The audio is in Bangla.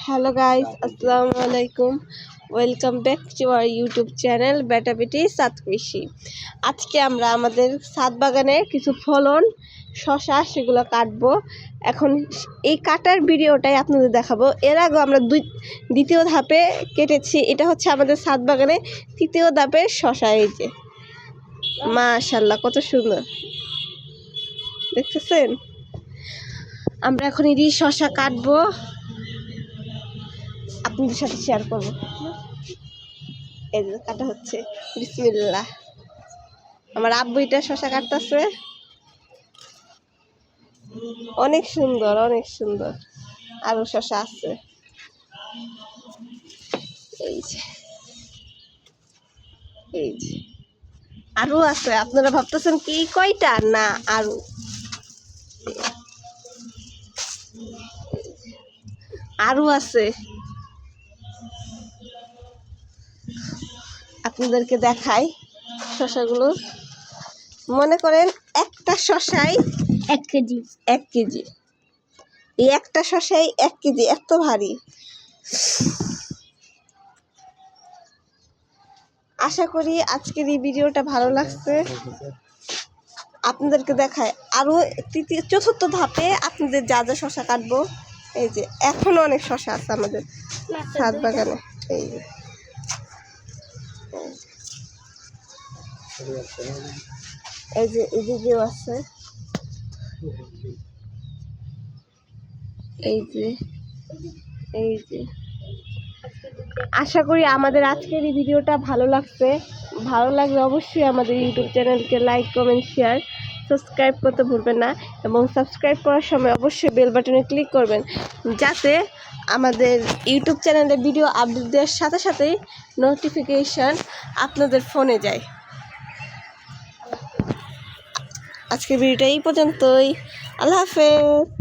হ্যালো গাইস, আসসালামু আলাইকুম। Welcome back to our YouTube channel বেটা বেটি সাত কৃষি। আজকে আমরা আমাদের ছাদ বাগানে কিছু ফলন শশা সেগুলো কাটবো। এখন এই কাটার ভিডিওটাই আপনাদের দেখাবো। এর আগে আমরা দ্বিতীয় ধাপে কেটেছি। এটা হচ্ছে আমাদের ছাদ বাগানে তৃতীয় ধাপের শশা। এই যে মাশাআল্লাহ, কত সুন্দর দেখতেছেন। আমরা এখন এই শশা কাটবো, আপনাদের সাথে শেয়ার করবো। এই যে কাটা হচ্ছে, বিসমিল্লাহ। আমার আব্বু এটা শশা কাটতেছে, অনেক সুন্দর অনেক সুন্দর। আরো শশা আছে, এই যে এই যে আরো আছে। আপনারা ভাবতেছেন কি কয়টা, না আরো আরো আছে। আপনাদেরকে দেখাই শশাগুলো। মনে করেন একটা শশাই 1 কেজি। 1 কেজি। এই একটা শশাই 1 কেজি, এত ভারী। আশা করি আজকের এই ভিডিওটা ভালো লাগছে। আপনাদেরকে দেখায় আরো চতুর্থ ধাপে আপনাদের যা যা শশা কাটবো। এই যে এখনো অনেক শশা আছে আমাদের ছাদ বাগানে। এই যে এদিকেও আছে। এই যে আশা করি আমাদের আজকের এই ভিডিওটা ভালো লাগছে। ভালো লাগলে অবশ্যই আমাদের ইউটিউব চ্যানেলকে লাইক, কমেন্ট, শেয়ার, সাবস্ক্রাইব করতে ভুলবেন না। এবং সাবস্ক্রাইব করার সময় অবশ্যই বেল বাটনে ক্লিক করবেন, যাতে আমাদের ইউটিউব চ্যানেলে ভিডিও আপডেট দেওয়ার সাথে সাথেই নোটিফিকেশান আপনাদের ফোনে যায়। আজকের ভিডিওটা এই পর্যন্তই। আল্লাহ হাফেজ।